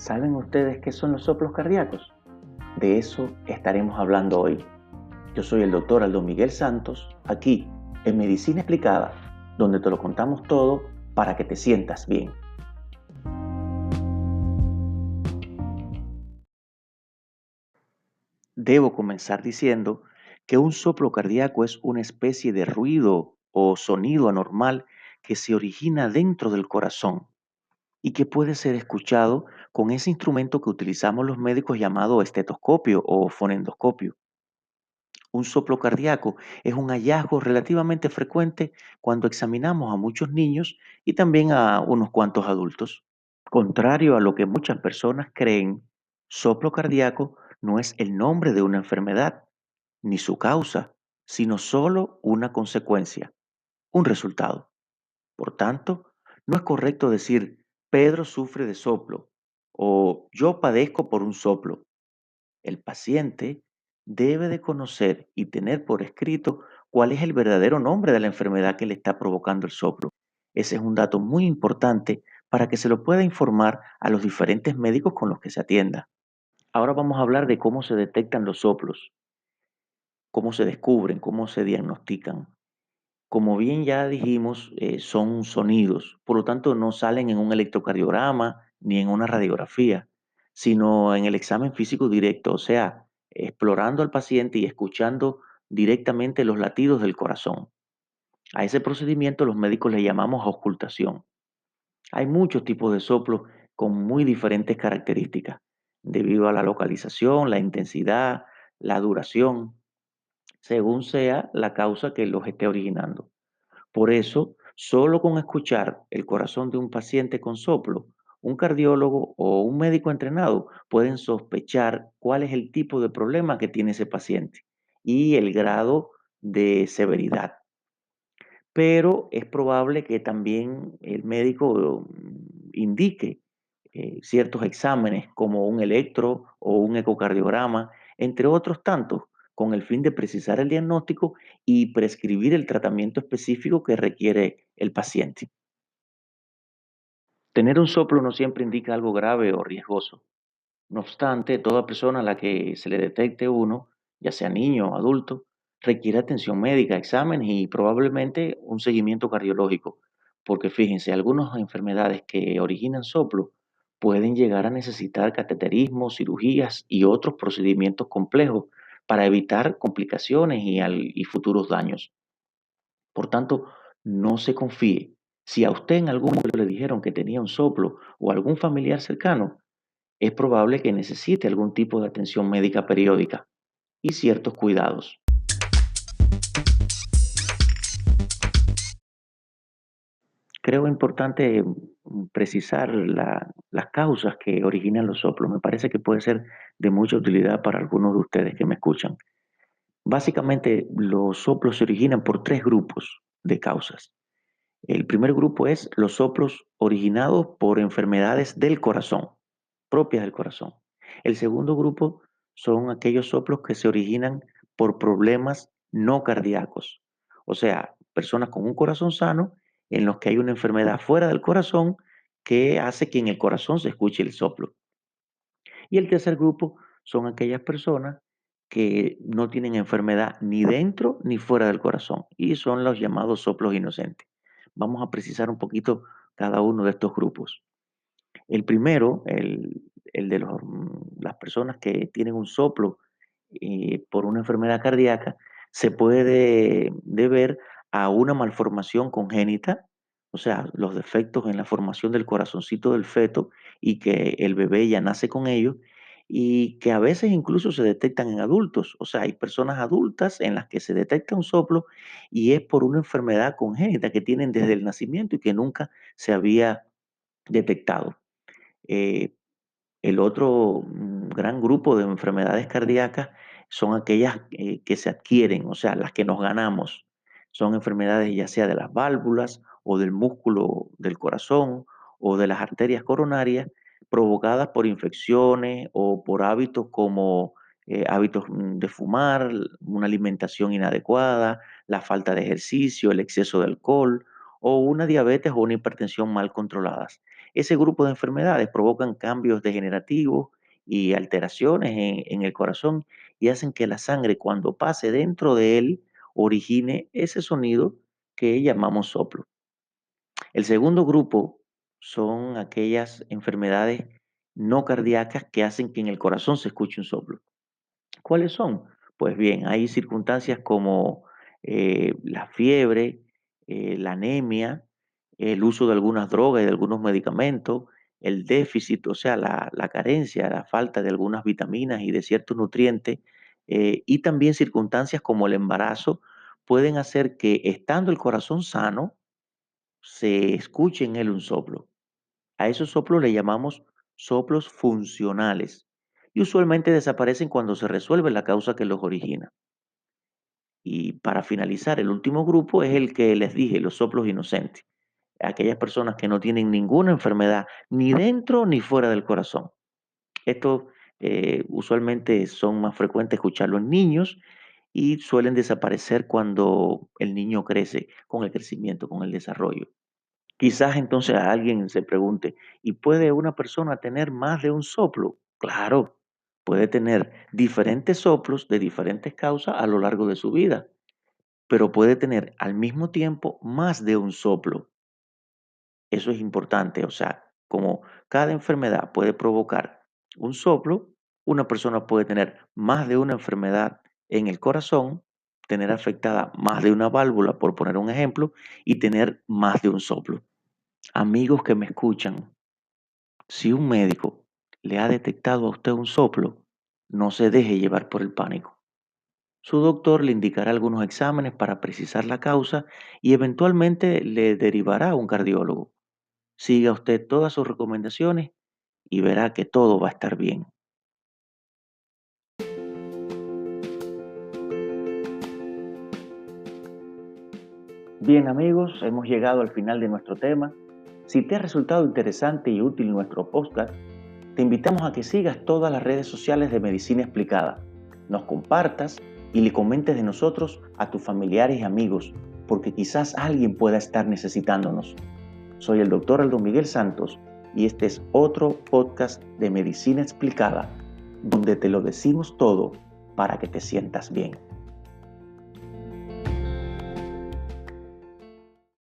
¿Saben ustedes qué son los soplos cardíacos? De eso estaremos hablando hoy. Yo soy el doctor Aldo Miguel Santos, aquí en Medicina Explicada, donde te lo contamos todo para que te sientas bien. Debo comenzar diciendo que un soplo cardíaco es una especie de ruido o sonido anormal que se origina dentro del corazón y que puede ser escuchado con ese instrumento que utilizamos los médicos llamado estetoscopio o fonendoscopio. Un soplo cardíaco es un hallazgo relativamente frecuente cuando examinamos a muchos niños y también a unos cuantos adultos. Contrario a lo que muchas personas creen, soplo cardíaco no es el nombre de una enfermedad, ni su causa, sino solo una consecuencia, un resultado. Por tanto, no es correcto decir Pedro sufre de soplo o yo padezco por un soplo. El paciente debe de conocer y tener por escrito cuál es el verdadero nombre de la enfermedad que le está provocando el soplo. Ese es un dato muy importante para que se lo pueda informar a los diferentes médicos con los que se atienda. Ahora vamos a hablar de cómo se detectan los soplos, cómo se descubren, cómo se diagnostican. Como bien ya dijimos, son sonidos, por lo tanto no salen en un electrocardiograma ni en una radiografía, sino en el examen físico directo, o sea, explorando al paciente y escuchando directamente los latidos del corazón. A ese procedimiento los médicos le llamamos auscultación. Hay muchos tipos de soplos con muy diferentes características, debido a la localización, la intensidad, la duración, según sea la causa que los esté originando. Por eso, solo con escuchar el corazón de un paciente con soplo, un cardiólogo o un médico entrenado pueden sospechar cuál es el tipo de problema que tiene ese paciente y el grado de severidad. Pero es probable que también el médico indique ciertos exámenes como un electro o un ecocardiograma, entre otros tantos, con el fin de precisar el diagnóstico y prescribir el tratamiento específico que requiere el paciente. Tener un soplo no siempre indica algo grave o riesgoso. No obstante, toda persona a la que se le detecte uno, ya sea niño o adulto, requiere atención médica, exámenes y probablemente un seguimiento cardiológico, porque fíjense, algunas enfermedades que originan soplo pueden llegar a necesitar cateterismo, cirugías y otros procedimientos complejos para evitar complicaciones y futuros daños. Por tanto, no se confíe. Si a usted en algún momento le dijeron que tenía un soplo o algún familiar cercano, es probable que necesite algún tipo de atención médica periódica y ciertos cuidados. Creo importante precisar las causas que originan los soplos. Me parece que puede ser de mucha utilidad para algunos de ustedes que me escuchan. Básicamente, los soplos se originan por tres grupos de causas. El primer grupo es los soplos originados por enfermedades del corazón, propias del corazón. El segundo grupo son aquellos soplos que se originan por problemas no cardíacos, o sea, personas con un corazón sano en los que hay una enfermedad fuera del corazón que hace que en el corazón se escuche el soplo. Y el tercer grupo son aquellas personas que no tienen enfermedad ni dentro ni fuera del corazón y son los llamados soplos inocentes. Vamos a precisar un poquito cada uno de estos grupos. El primero, el de las personas que tienen un soplo por una enfermedad cardíaca, se puede deber a una malformación congénita, o sea, los defectos en la formación del corazoncito del feto y que el bebé ya nace con ellos y que a veces incluso se detectan en adultos, o sea, hay personas adultas en las que se detecta un soplo y es por una enfermedad congénita que tienen desde el nacimiento y que nunca se había detectado. Eh, el otro gran grupo de enfermedades cardíacas son aquellas que se adquieren, o sea, las que nos ganamos. Son enfermedades ya sea de las válvulas o del músculo del corazón o de las arterias coronarias provocadas por infecciones o por hábitos como hábitos de fumar, una alimentación inadecuada, la falta de ejercicio, el exceso de alcohol o una diabetes o una hipertensión mal controladas. ese grupo de enfermedades provocan cambios degenerativos y alteraciones en el corazón y hacen que la sangre cuando pase dentro de él origine ese sonido que llamamos soplo. El segundo grupo son aquellas enfermedades no cardíacas que hacen que en el corazón se escuche un soplo. ¿Cuáles son? Pues bien, hay circunstancias como la fiebre, la anemia, el uso de algunas drogas y de algunos medicamentos, el déficit, o sea, la carencia, la falta de algunas vitaminas y de ciertos nutrientes, y también circunstancias como el embarazo pueden hacer que estando el corazón sano, se escuche en él un soplo. A esos soplos le llamamos soplos funcionales y usualmente desaparecen cuando se resuelve la causa que los origina. Y para finalizar, el último grupo es el que les dije, los soplos inocentes. Aquellas personas que no tienen ninguna enfermedad ni dentro ni fuera del corazón. Estos usualmente son más frecuentes escucharlo en niños y suelen desaparecer cuando el niño crece con el crecimiento, con el desarrollo. Quizás entonces alguien se pregunte, ¿y puede una persona tener más de un soplo? Claro, puede tener diferentes soplos de diferentes causas a lo largo de su vida, pero puede tener al mismo tiempo más de un soplo. Eso es importante, o sea, como cada enfermedad puede provocar un soplo, una persona puede tener más de una enfermedad en el corazón, tener afectada más de una válvula, por poner un ejemplo, y tener más de un soplo. Amigos que me escuchan, si un médico le ha detectado a usted un soplo, no se deje llevar por el pánico. Su doctor le indicará algunos exámenes para precisar la causa y eventualmente le derivará a un cardiólogo. Siga usted todas sus recomendaciones y verá que todo va a estar bien. Bien amigos, hemos llegado al final de nuestro tema. Si te ha resultado interesante y útil nuestro podcast, te invitamos a que sigas todas las redes sociales de Medicina Explicada, nos compartas y le comentes de nosotros a tus familiares y amigos, porque quizás alguien pueda estar necesitándonos. Soy el doctor Aldo Miguel Santos y este es otro podcast de Medicina Explicada, donde te lo decimos todo para que te sientas bien.